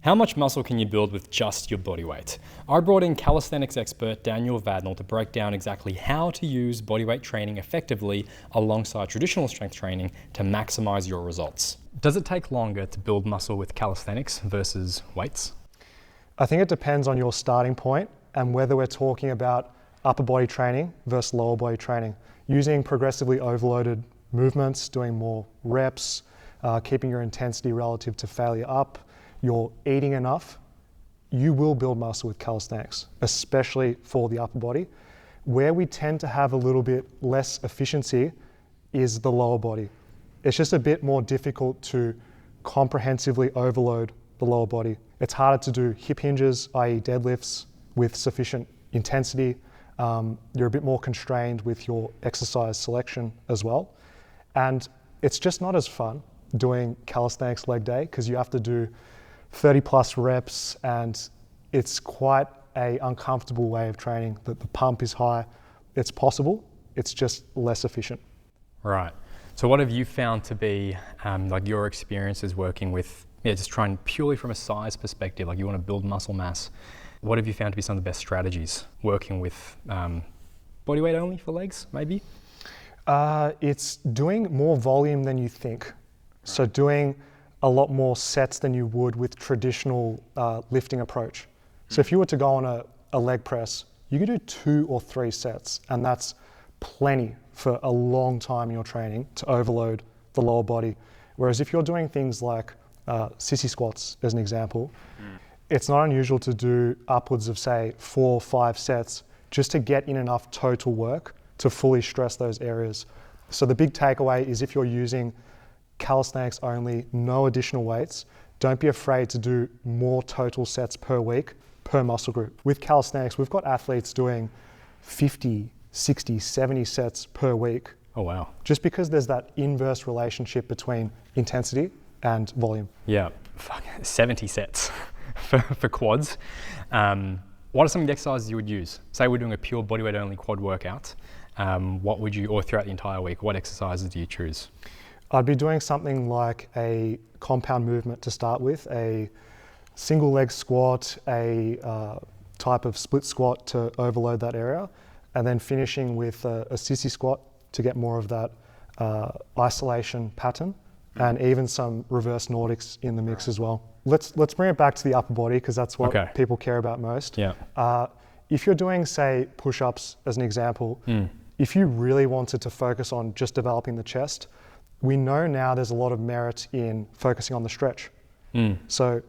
How much muscle can you build with just your body weight? I brought in calisthenics expert Daniel Vadnal to break down exactly how to use bodyweight training effectively alongside traditional strength training to maximize your results. Does it take longer to build muscle with calisthenics versus weights? I think it depends on your starting point and whether we're talking about upper body training versus lower body training. Using progressively overloaded movements, doing more reps, keeping your intensity relative to failure up, you're eating enough, you will build muscle with calisthenics, especially for the upper body. Where we tend to have a little bit less efficiency is the lower body. It's just a bit more difficult to comprehensively overload the lower body. It's harder to do hip hinges, i.e. deadlifts, with sufficient intensity. You're a bit more constrained with your exercise selection as well. And it's just not as fun doing calisthenics leg day because you have to do 30 plus reps and it's quite an uncomfortable way of training. The pump is high. It's possible, it's just less efficient. Right. So what have you found to be like your experiences working with, just trying purely from a size perspective, like you want to build muscle mass. What have you found to be some of the best strategies working with body weight only for legs, maybe? It's doing more volume than you think. So doing a lot more sets than you would with traditional lifting approach. So if you were to go on a leg press, you could do 2 or 3 sets, and that's plenty for a long time in your training to overload the lower body. Whereas if you're doing things like sissy squats, as an example, it's not unusual to do upwards of, say, 4 or 5 sets just to get in enough total work to fully stress those areas. So the big takeaway is if you're using calisthenics only, no additional weights, don't be afraid to do more total sets per week, per muscle group. With calisthenics, we've got athletes doing 50, 60, 70 sets per week. Oh, wow. Just because there's that inverse relationship between intensity and volume. Yeah, 70 sets for quads. What are some of the exercises you would use? Say we're doing a pure bodyweight only quad workout. What would you, or throughout the entire week, what exercises do you choose? I'd be doing something like a compound movement to start with, a single leg squat, a type of split squat to overload that area, and then finishing with a sissy squat to get more of that isolation pattern, and even some reverse Nordics in the mix as well. Let's bring it back to the upper body because that's what people care about most. Yeah. If you're doing, say, push-ups as an example, if you really wanted to focus on just developing the chest, we know now there's a lot of merit in focusing on the stretch. So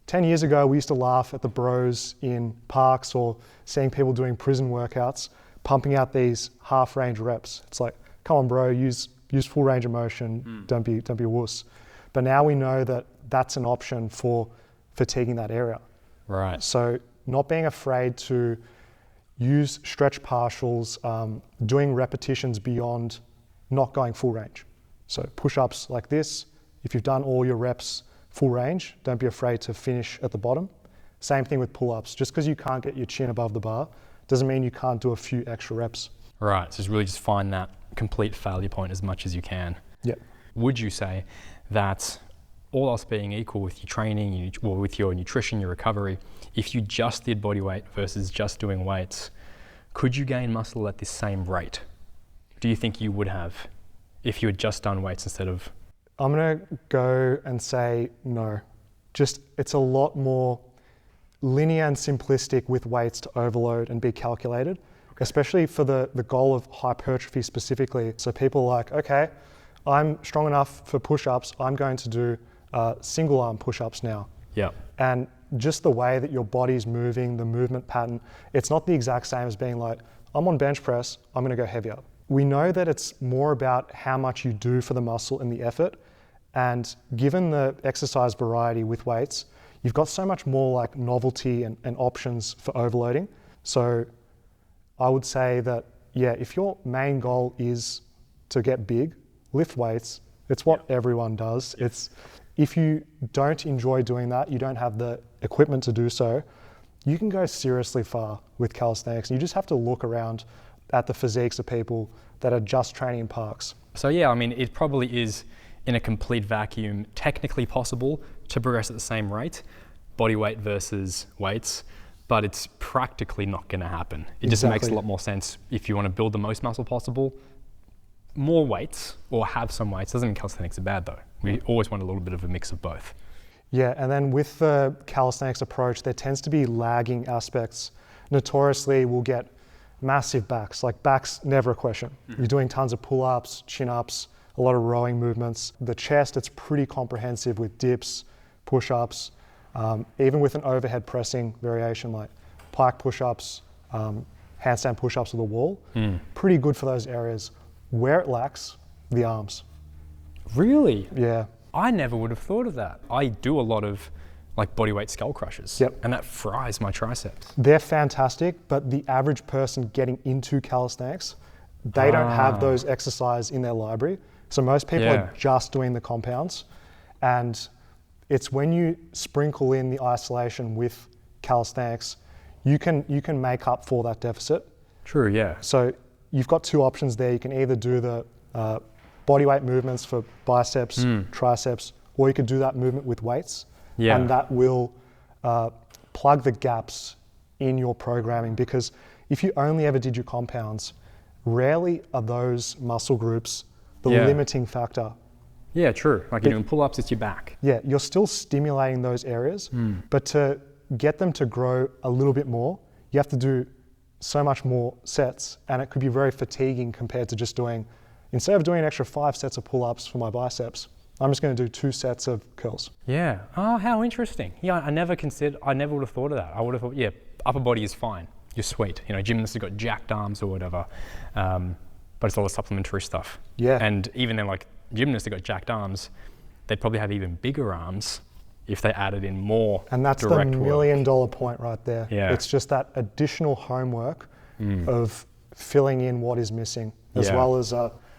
10 years ago, we used to laugh at the bros in parks or seeing people doing prison workouts, pumping out these half range reps. It's like, come on bro, use full range of motion, don't be a wuss. But now we know that that's an option for fatiguing that area. Right. So not being afraid to use stretch partials, doing repetitions beyond not going full range. So push-ups like this, if you've done all your reps full range, don't be afraid to finish at the bottom. Same thing with pull-ups. Just because you can't get your chin above the bar doesn't mean you can't do a few extra reps. Right, so it's really just find that complete failure point as much as you can. Yeah. Would you say that all else being equal with your training, or with your nutrition, your recovery, if you just did body weight versus just doing weights, could you gain muscle at the same rate? Do you think you would have if you had just done weights instead of? I'm gonna go and say no. Just, it's a lot more linear and simplistic with weights to overload and be calculated, especially for the goal of hypertrophy specifically. So people are like, okay, I'm strong enough for push-ups, I'm going to do single arm push-ups now. Yeah. And just the way that your body's moving, the movement pattern, it's not the exact same as being like, I'm on bench press, I'm gonna go heavier. We know that it's more about how much you do for the muscle and the effort. And given the exercise variety with weights, you've got so much more like novelty and options for overloading. So I would say that, yeah, if your main goal is to get big, lift weights. It's what everyone does. It's, if you don't enjoy doing that, you don't have the equipment to do so, you can go seriously far with calisthenics. You just have to look around at the physiques of people that are just training in parks. So yeah, I mean, it probably is in a complete vacuum technically possible to progress at the same rate, body weight versus weights, but it's practically not going to happen. It just makes a lot more sense if you want to build the most muscle possible. More weights or have some weights doesn't mean calisthenics are bad though. We always want a little bit of a mix of both. Yeah, and then with the calisthenics approach, there tends to be lagging aspects. Notoriously, we'll get massive backs. Like back's never a question. You're doing tons of pull-ups, chin-ups, a lot of rowing movements. The chest, it's pretty comprehensive with dips, push-ups, even with an overhead pressing variation like pike push-ups, handstand push-ups with a wall. Pretty good for those areas. Where it lacks, the arms. Really? Yeah. I never would have thought of that. I do a lot of like bodyweight skull crushes, and that fries my triceps. They're fantastic, but the average person getting into calisthenics, they don't have those exercises in their library. So most people are just doing the compounds, and it's when you sprinkle in the isolation with calisthenics, you can make up for that deficit. True, yeah. So you've got two options there. You can either do the bodyweight movements for biceps, triceps, or you could do that movement with weights. And that will plug the gaps in your programming, because if you only ever did your compounds, rarely are those muscle groups the limiting factor. Yeah, true. Like you're doing pull-ups, it's your back. Yeah, you're still stimulating those areas, but to get them to grow a little bit more, you have to do so much more sets, and it could be very fatiguing compared to just doing, instead of doing an extra 5 sets of pull-ups for my biceps, I'm just going to do 2 sets of curls. Yeah. Oh, how interesting. Yeah, I never would have thought of that. I would have thought, yeah, upper body is fine. You're sweet. You know, gymnasts have got jacked arms or whatever, but it's all the supplementary stuff. Yeah. And even then, like gymnasts have got jacked arms, they'd probably have even bigger arms if they added in more direct work. And that's the $1 million point right there. Yeah. It's just that additional homework of filling in what is missing, as well as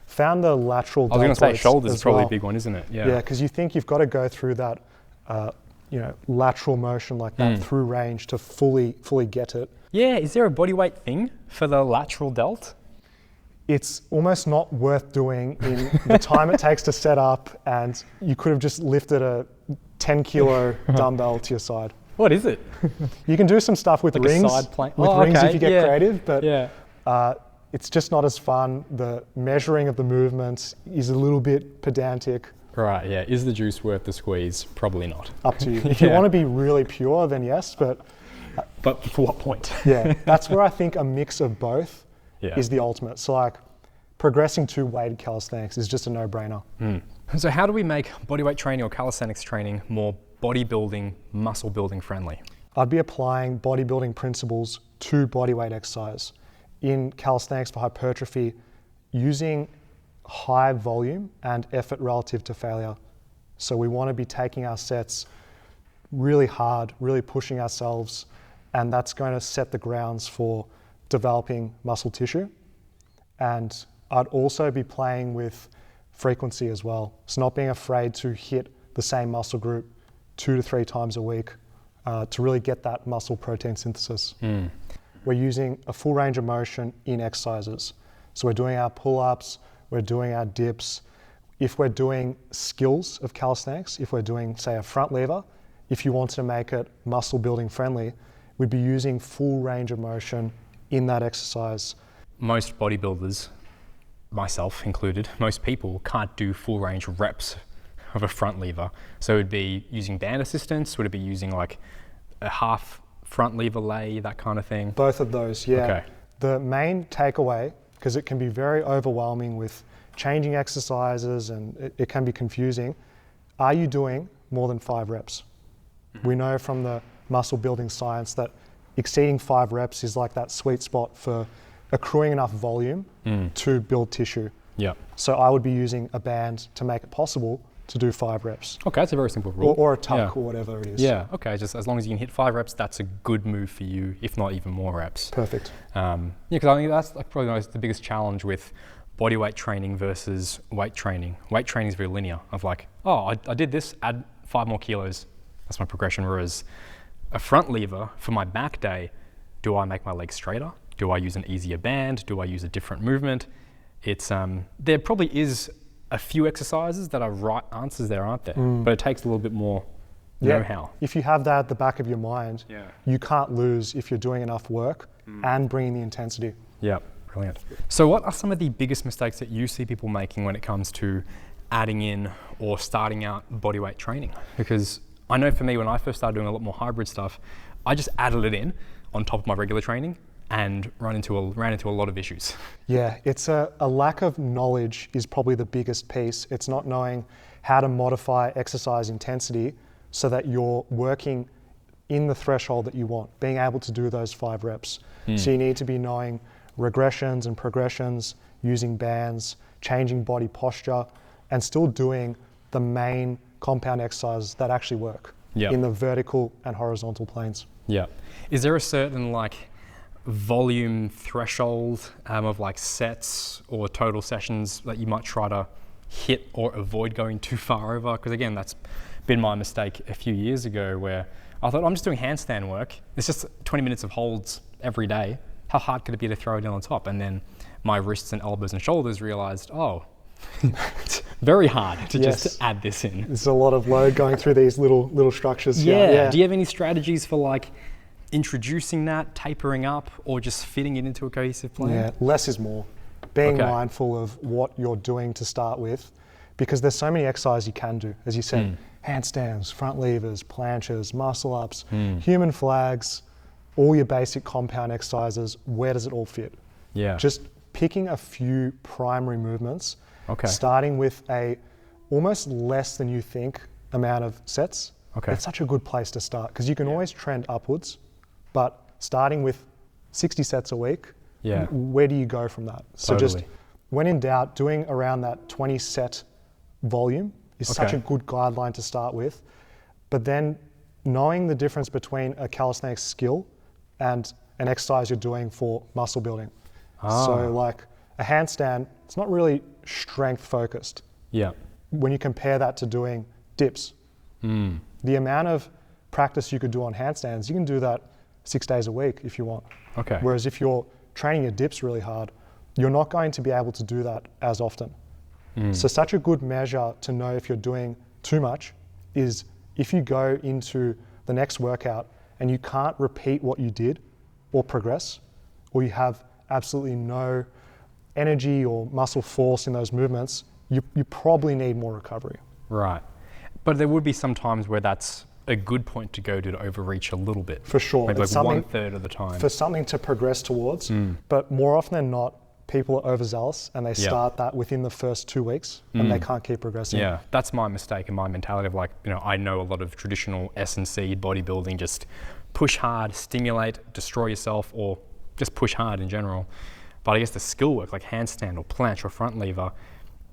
found the lateral deltoids. I was going to say shoulders is probably well. a big one, isn't it? Yeah, because you think you've got to go through that, lateral motion like that through range to fully get it. Yeah, is there a bodyweight thing for the lateral delt? It's almost not worth doing in the time it takes to set up, and you could have just lifted a 10 kilo dumbbell to your side. What is it? You can do some stuff with like rings, a side plank? rings if you get creative, but yeah. It's just not as fun. The measuring of the movements is a little bit pedantic. Right, yeah. Is the juice worth the squeeze? Probably not. Up to you. If you want to be really pure, then yes, but for what point? Yeah, that's where I think a mix of both is the ultimate. So like progressing to weighted calisthenics is just a no-brainer. So how do we make bodyweight training or calisthenics training more bodybuilding, muscle building friendly? I'd be applying bodybuilding principles to bodyweight exercise. In calisthenics for hypertrophy, using high volume and effort relative to failure. So we want to be taking our sets really hard, really pushing ourselves, and that's going to set the grounds for developing muscle tissue. And I'd also be playing with frequency as well. So not being afraid to hit the same muscle group 2 to 3 times a week to really get that muscle protein synthesis. We're using a full range of motion in exercises. So we're doing our pull-ups, we're doing our dips. If we're doing skills of calisthenics, if we're doing, say, a front lever, if you want to make it muscle building friendly, we'd be using full range of motion in that exercise. Most bodybuilders, myself included, most people can't do full range reps of a front lever. So it'd be using band assistance, would it be using like a half front lever lay, that kind of thing? Both of those, yeah. Okay. The main takeaway, because it can be very overwhelming with changing exercises and it can be confusing, are you doing more than 5 reps? We know from the muscle building science that exceeding 5 reps is like that sweet spot for accruing enough volume to build tissue. Yeah. So I would be using a band to make it possible to do 5 reps. Okay, that's a very simple rule. Or a tuck or whatever it is. Yeah, okay, just as long as you can hit 5 reps, that's a good move for you, if not even more reps. Perfect. Because I think that's like probably the biggest challenge with bodyweight training versus weight training. Weight training is very linear, of like, oh, I did this, add 5 more kilos. That's my progression. Whereas a front lever for my back day, do I make my legs straighter? Do I use an easier band? Do I use a different movement? It's there probably is a few exercises that are right answers there, aren't there? But it takes a little bit more know how. If you have that at the back of your mind, you can't lose if you're doing enough work and bringing the intensity. Yeah, brilliant. So what are some of the biggest mistakes that you see people making when it comes to adding in or starting out bodyweight training? Because I know for me, when I first started doing a lot more hybrid stuff, I just added it in on top of my regular training and ran into a lot of issues. Yeah, it's a lack of knowledge is probably the biggest piece. It's not knowing how to modify exercise intensity so that you're working in the threshold that you want, being able to do those 5 reps. So you need to be knowing regressions and progressions, using bands, changing body posture, and still doing the main compound exercises that actually work in the vertical and horizontal planes. Yeah. Is there a certain volume threshold of sets or total sessions that you might try to hit or avoid going too far over? Because again, that's been my mistake a few years ago, where I thought, I'm just doing handstand work. It's just 20 minutes of holds every day. How hard could it be to throw it in on top? And then my wrists and elbows and shoulders realized, oh, it's very hard to just add this in. There's a lot of load going through these little structures. Yeah. Do you have any strategies for introducing that, tapering up, or just fitting it into a cohesive plan? Yeah, less is more. Being mindful of what you're doing to start with, because there's so many exercises you can do. As you said, handstands, front levers, planches, muscle ups, human flags, all your basic compound exercises. Where does it all fit? Yeah. Just picking a few primary movements, starting with a almost less than you think amount of sets. It's such a good place to start, because you can always trend upwards, but starting with 60 sets a week, where do you go from that? So just when in doubt, doing around that 20 set volume is such a good guideline to start with. But then knowing the difference between a calisthenics skill and an exercise you're doing for muscle building. So a handstand, it's not really strength focused. Yeah. When you compare that to doing dips, the amount of practice you could do on handstands, you can do that 6 days a week if you want. Whereas if you're training your dips really hard, you're not going to be able to do that as often. So such a good measure to know if you're doing too much is if you go into the next workout and you can't repeat what you did or progress, or you have absolutely no energy or muscle force in those movements, you probably need more recovery. Right. But there would be some times where that's a good point to go to overreach a little bit. For sure. Maybe 1/3 of the time. For something to progress towards, but more often than not, people are overzealous and they start that within the first 2 weeks and they can't keep progressing. Yeah, that's my mistake and my mentality of I know a lot of traditional S&C bodybuilding, just push hard, stimulate, destroy yourself, or just push hard in general. But I guess the skill work, like handstand or planche or front lever,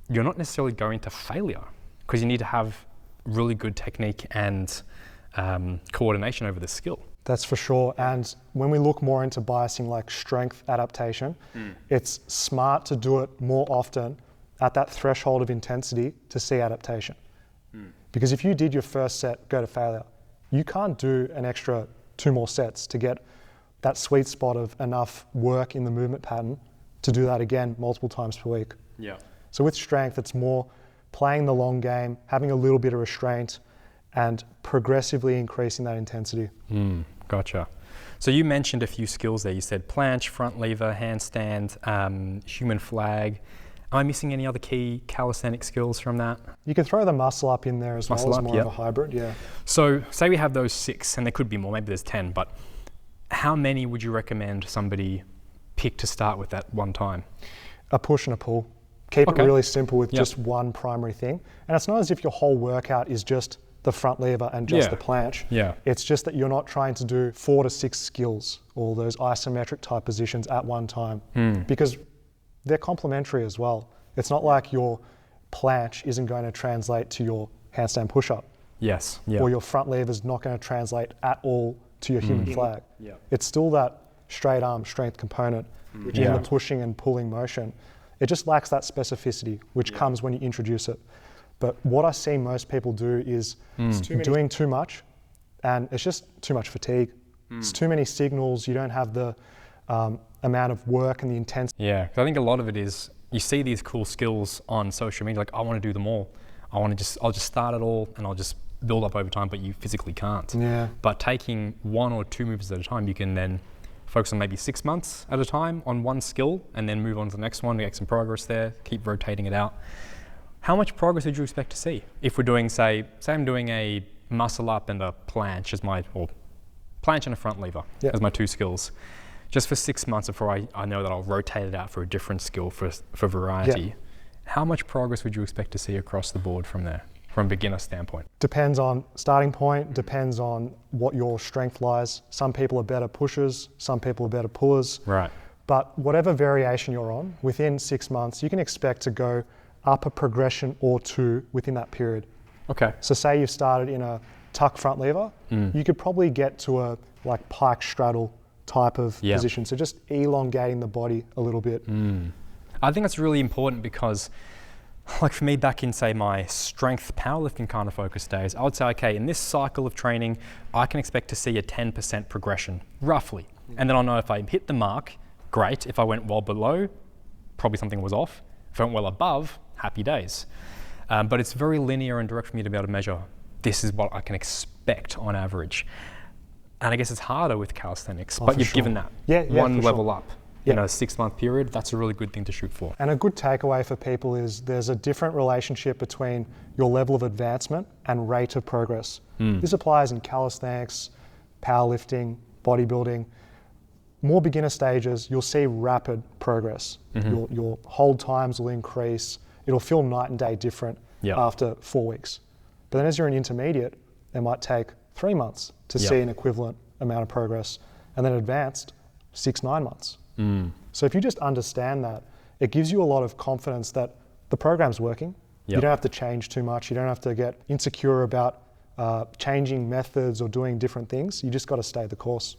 you're not necessarily going to failure, because you need to have really good technique and coordination over the skill. That's for sure. And when we look more into biasing like strength adaptation, it's smart to do it more often at that threshold of intensity to see adaptation. Because if you did your first set go to failure, you can't do an extra 2 more sets to get that sweet spot of enough work in the movement pattern to do that again multiple times per week. Yeah. So with strength, it's more playing the long game, having a little bit of restraint, and progressively increasing that intensity. Gotcha. So you mentioned a few skills there. You said planche, front lever, handstand, human flag. Am I missing any other key calisthenic skills from that? You can throw the muscle up in there as well as more of a hybrid, So say we have those 6, and there could be more, maybe there's 10, but how many would you recommend somebody pick to start with at one time? A push and a pull. Keep it really simple with just one primary thing. And it's not as if your whole workout is just the front lever and just the planche. It's just that you're not trying to do 4 to 6 skills, all those isometric type positions at one time, because they're complementary as well. It's not like your planche isn't going to translate to your handstand push-up. Or your front lever is not going to translate at all to your human flag. It's still that straight arm strength component in the pushing and pulling motion. It just lacks that specificity, which comes when you introduce it. But what I see most people do is doing too much, and it's just too much fatigue. It's too many signals. You don't have the amount of work and the intensity. Yeah, because I think a lot of it is you see these cool skills on social media, like I want to do them all. I'll just start it all, and I'll just build up over time, but you physically can't. Yeah. But taking 1 or 2 movements at a time, you can then focus on maybe 6 months at a time on one skill and then move on to the next one to get some progress there, keep rotating it out. How much progress would you expect to see? If we're doing, say I'm doing a muscle up and a planche as or planche and a front lever as my 2 skills, just for 6 months before I know that I'll rotate it out for a different skill for variety. Yeah. How much progress would you expect to see across the board from there, from a beginner standpoint? Depends on starting point, depends on what your strength lies. Some people are better pushers, some people are better pullers. Right. But whatever variation you're on, within 6 months, you can expect to go up a progression or 2 within that period. Okay. So say you've started in a tuck front lever, you could probably get to a like pike straddle type of position. So just elongating the body a little bit. I think that's really important because, like for me, back in say my strength powerlifting kind of focus days, I would say, okay, in this cycle of training, I can expect to see a 10% progression, roughly. And then I'll know if I hit the mark, great. If I went well below, probably something was off. If I went well above, happy days. But it's very linear and direct for me to be able to measure, this is what I can expect on average. And I guess it's harder with calisthenics, but you've given that one level up. In a 6-month period, that's a really good thing to shoot for. And a good takeaway for people is there's a different relationship between your level of advancement and rate of progress. This applies in calisthenics, powerlifting, bodybuilding. More beginner stages, you'll see rapid progress. Your hold times will increase. It'll feel night and day different after 4 weeks. But then as you're an intermediate, it might take 3 months to see an equivalent amount of progress. And then advanced, 6-9 months. So if you just understand that, it gives you a lot of confidence that the program's working. You don't have to change too much. You don't have to get insecure about changing methods or doing different things. You just got to stay the course.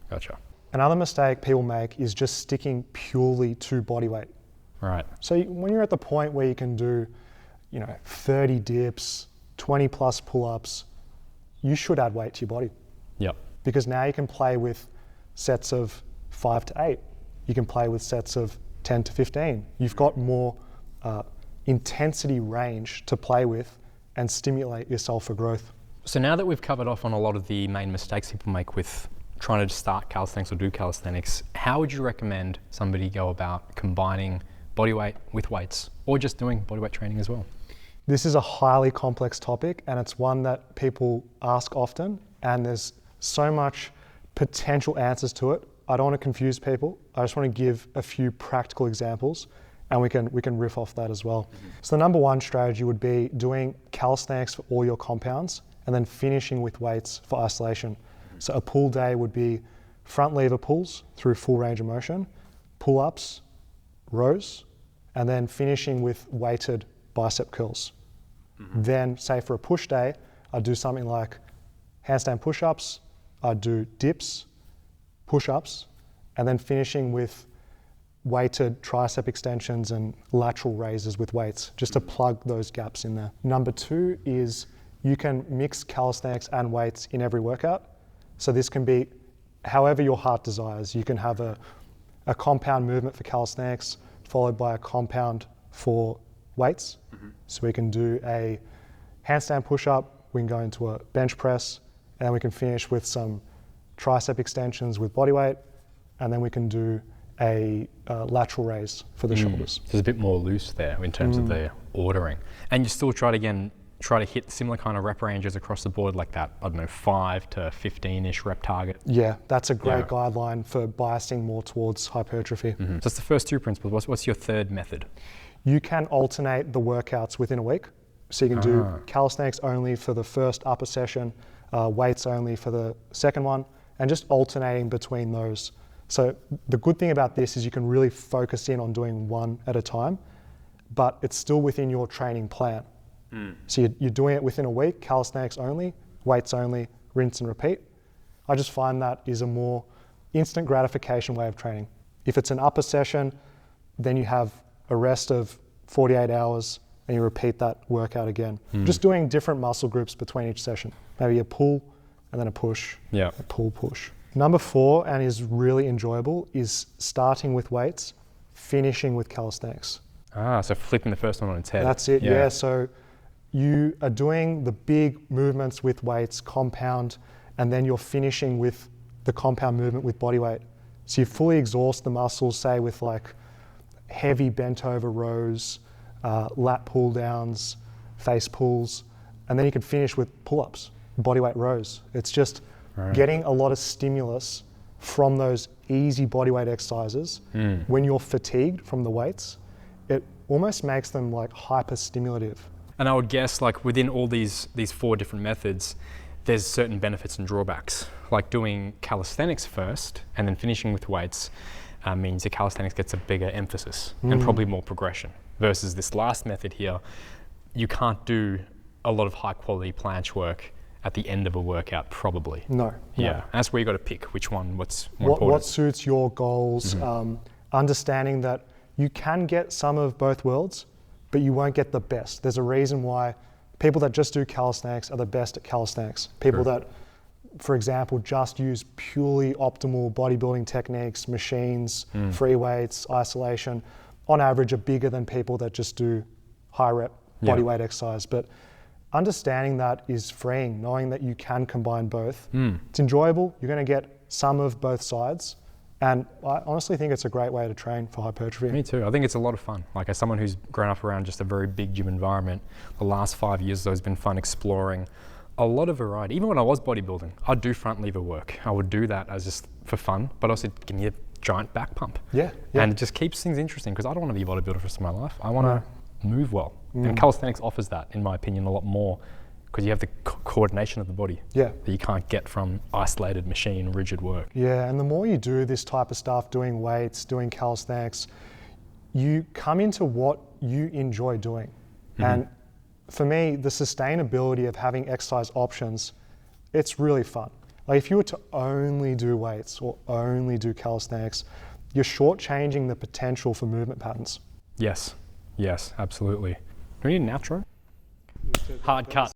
Gotcha. Another mistake people make is just sticking purely to body weight. Right. So when you're at the point where you can do, 30 dips, 20 plus pull-ups, you should add weight to your body. Yep. Because now you can play with sets of 5 to 8. You can play with sets of 10 to 15. You've got more intensity range to play with and stimulate yourself for growth. So now that we've covered off on a lot of the main mistakes people make with trying to start calisthenics or do calisthenics, how would you recommend somebody go about combining bodyweight with weights or just doing bodyweight training as well? This is a highly complex topic and it's one that people ask often, and there's so much potential answers to it. I don't want to confuse people. I just want to give a few practical examples and we can riff off that as well. So the number one strategy would be doing calisthenics for all your compounds and then finishing with weights for isolation. So a pull day would be front lever pulls through full range of motion, pull-ups, rows, and then finishing with weighted bicep curls. Then say for a push day, I'd do something like handstand push-ups, I'd do dips, push-ups, and then finishing with weighted tricep extensions and lateral raises with weights, just to plug those gaps in there. Number 2 is you can mix calisthenics and weights in every workout. So this can be however your heart desires. You can have a compound movement for calisthenics followed by a compound for weights. So we can do a handstand push-up, we can go into a bench press, and then we can finish with some tricep extensions with bodyweight, and then we can do a lateral raise for the shoulders. So it's a bit more loose there in terms of the ordering. And you still try to hit similar kind of rep ranges across the board like that, 5 to 15-ish rep target. Yeah, that's a great guideline for biasing more towards hypertrophy. So that's the first 2 principles. What's your third method? You can alternate the workouts within a week. So you can do calisthenics only for the first upper session, weights only for the second one, and just alternating between those. So the good thing about this is you can really focus in on doing one at a time, but it's still within your training plan. So you're doing it within a week, calisthenics only, weights only, rinse and repeat. I just find that is a more instant gratification way of training. If it's an upper session, then you have a rest of 48 hours and you repeat that workout again. Just doing different muscle groups between each session. Maybe a pull and then a push, a pull, push. Number 4, and is really enjoyable, is starting with weights, finishing with calisthenics. So flipping the first one on its head. That's it, yeah. So you are doing the big movements with weights, compound, and then you're finishing with the compound movement with body weight. So you fully exhaust the muscles, say with like heavy bent over rows, lat pull downs, face pulls, and then you can finish with pull-ups, body weight rows. It's just getting a lot of stimulus from those easy body weight exercises. When you're fatigued from the weights, it almost makes them like hyper stimulative. And I would guess like within all these 4 different methods, there's certain benefits and drawbacks. Like doing calisthenics first and then finishing with weights means the calisthenics gets a bigger emphasis and probably more progression. Versus this last method here, you can't do a lot of high quality planche work at the end of a workout, probably. No. Yeah, that's where you got to pick which one, what's more important. What suits your goals, understanding that you can get some of both worlds, but you won't get the best. There's a reason why people that just do calisthenics are the best at calisthenics. People that, for example, just use purely optimal bodybuilding techniques, machines, free weights, isolation, on average are bigger than people that just do high rep body weight exercise. But understanding that is freeing, knowing that you can combine both. It's enjoyable. You're going to get some of both sides. And I honestly think it's a great way to train for hypertrophy. Me too. I think it's a lot of fun. Like as someone who's grown up around just a very big gym environment, the last 5 years though has been fun exploring a lot of variety. Even when I was bodybuilding, I'd do front lever work. I would do that as just for fun, but also give me a giant back pump. Yeah. And it just keeps things interesting because I don't want to be a bodybuilder for the rest of my life. I want to move well. And calisthenics offers that, in my opinion, a lot more because you have the coordination of the body that you can't get from isolated machine rigid work. Yeah, and the more you do this type of stuff, doing weights, doing calisthenics, you come into what you enjoy doing. And for me, the sustainability of having exercise options, it's really fun. Like if you were to only do weights or only do calisthenics, you're shortchanging the potential for movement patterns. Yes, absolutely. Do we need an outro? Hard cut.